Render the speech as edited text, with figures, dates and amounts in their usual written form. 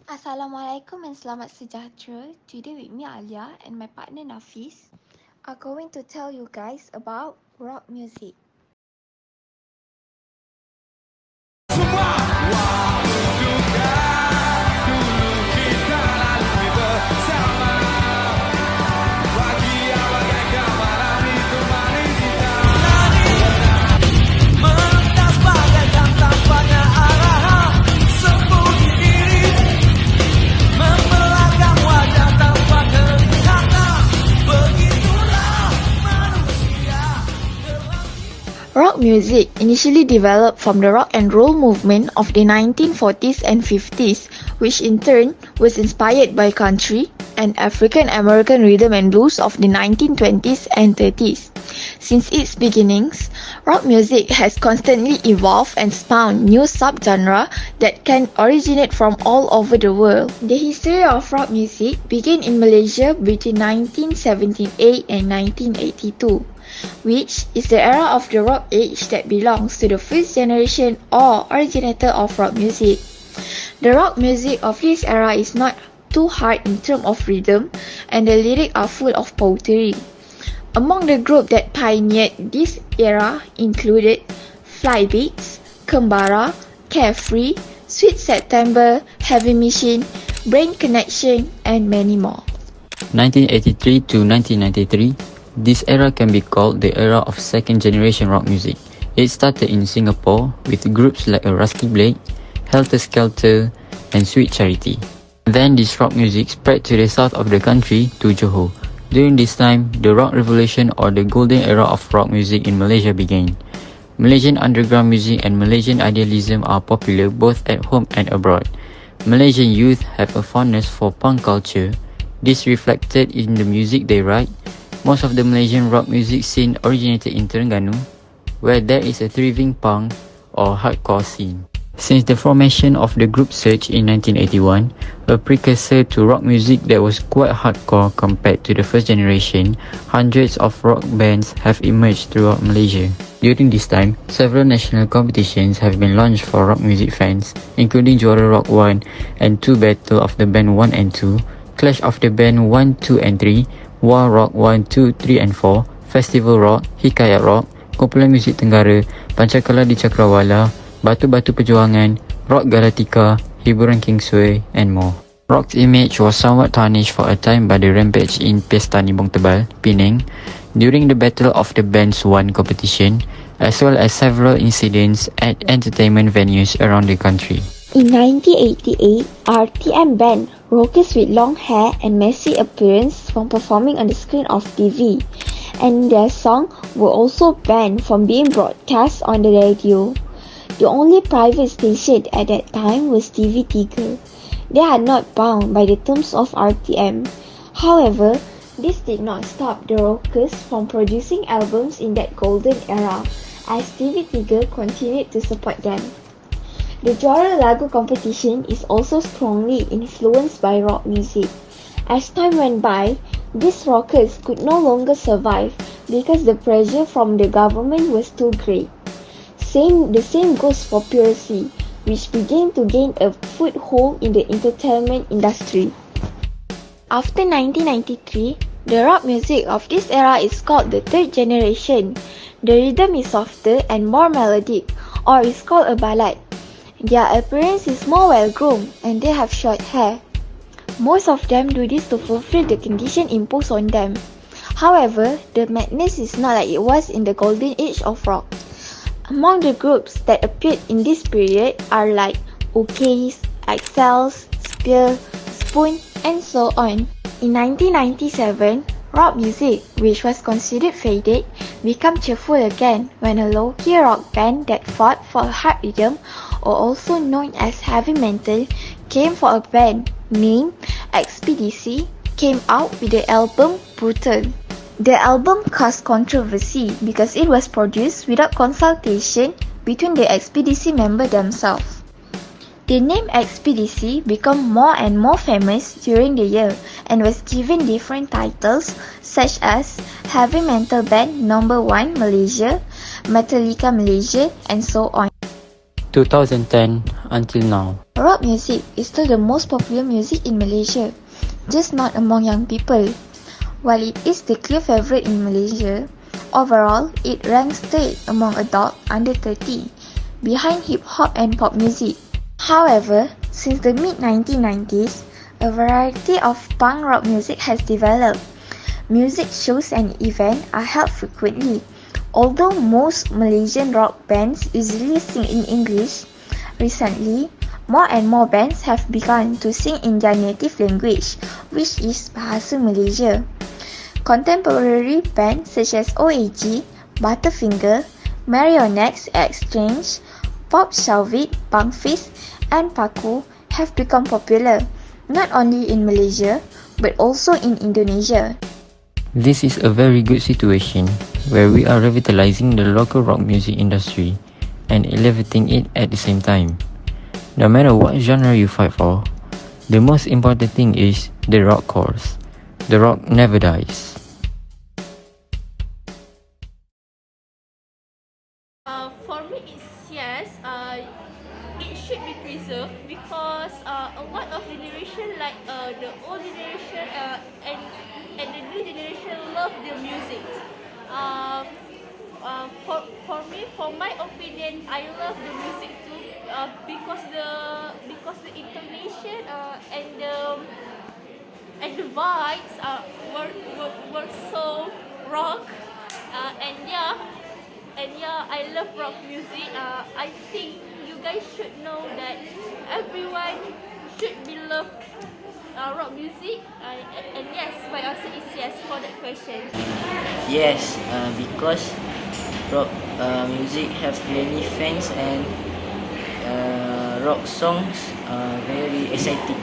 Assalamualaikum and selamat sejahtera. Today with me Alya and my partner Nafiz are going to tell you guys about rock music. Rock music initially developed from the rock and roll movement of the 1940s and 50s, which in turn was inspired by country and African American rhythm and blues of the 1920s and 30s. Since its beginnings, rock music has constantly evolved and spawned new subgenres that can originate from all over the world. The history of rock music began in Malaysia between 1978 and 1982. Which is the era of the rock age that belongs to the first generation or originator of rock music. The rock music of this era is not too hard in terms of rhythm, and the lyrics are full of poetry. Among the group that pioneered this era included Flybeats, Kembara, Carefree, Sweet September, Heavy Machine, Brain Connection, and many more. 1983 to 1993, this era can be called the era of second-generation rock music. It started in Singapore with groups like Rusty Blade, Helter Skelter, and Sweet Charity. Then this rock music spread to the south of the country to Johor. During this time, the rock revolution or the golden era of rock music in Malaysia began. Malaysian underground music and Malaysian idealism are popular both at home and abroad. Malaysian youth have a fondness for punk culture. This reflected in the music they write. Most of the Malaysian rock music scene originated in Terengganu, where there is a thriving punk or hardcore scene. Since the formation of the group Surge in 1981, a precursor to rock music that was quite hardcore compared to the first generation, hundreds of rock bands have emerged throughout Malaysia. During this time, several national competitions have been launched for rock music fans, including Juara Rock 1 and 2 Battle of the Band 1 and 2, Clash of the Band 1, 2 and 3, War Rock 1, 2, 3 and 4, Festival Rock, Hikayat Rock, Kumpulan Muzik Tenggara, Pancakala di Cakrawala, Batu-Batu Perjuangan, Rock Galatika, Hiburan Kingsway, and more. Rock's image was somewhat tarnished for a time by the rampage in Pesta Nimbong Tebal, Penang, during the Battle of the Bands 1 competition, as well as several incidents at entertainment venues around the country. In 1988, RTM banned rockers with long hair and messy appearance from performing on the screen of TV, and their songs were also banned from being broadcast on the radio. The only private station at that time was TV3. They are not bound by the terms of RTM. However, this did not stop the rockers from producing albums in that golden era, as TV3 continued to support them. The Juara Lagu competition is also strongly influenced by rock music. As time went by, these rockers could no longer survive because the pressure from the government was too great. The same goes for piracy, which began to gain a foothold in the entertainment industry. After 1993, the rock music of this era is called the third generation. The rhythm is softer and more melodic, or is called a ballad. Their appearance is more well-groomed and they have short hair. Most of them do this to fulfill the condition imposed on them. However, the madness is not like it was in the golden age of rock. Among the groups that appeared in this period are like OKs, Excels, Spear, Spoon, and so on. In 1997, rock music, which was considered faded, became cheerful again when a low-key rock band that fought for a hard rhythm, or also known as heavy metal, came for a band named Expedisi, came out with the album Brutal. The album caused controversy because it was produced without consultation between the Expedisi members themselves. The name Expedisi became more and more famous during the year and was given different titles such as Heavy Metal Band No. 1 Malaysia, Metallica Malaysia, and so on. 2010 until now. Rock music is still the most popular music in Malaysia, just not among young people. While it is the clear favorite in Malaysia, overall it ranks third among adults under 30, behind hip-hop and pop music. However, since the mid-1990s, a variety of punk rock music has developed. Music shows and events are held frequently. Although most Malaysian rock bands usually sing in English, recently, more and more bands have begun to sing in their native language, which is Bahasa Malaysia. Contemporary bands such as OAG, Butterfinger, Marionettes Exchange, Pop Shelvit, Bangfist, and Paku have become popular, not only in Malaysia, but also in Indonesia. This is a very good situation where we are revitalizing the local rock music industry and elevating it at the same time. No matter what genre you fight for, the most important thing is the rock chorus. The rock never dies. For me, it's yes. It should be preserved because a lot of generation, like the old generation and the new generation, love the music. For me, for my opinion, I love the music too because the intonation and the vibes were so rock and yeah, I love rock music. I think you guys should know that everyone should be love rock music. And yes, my answer is yes for that question. Yes, because rock music have many fans and rock songs are very exciting.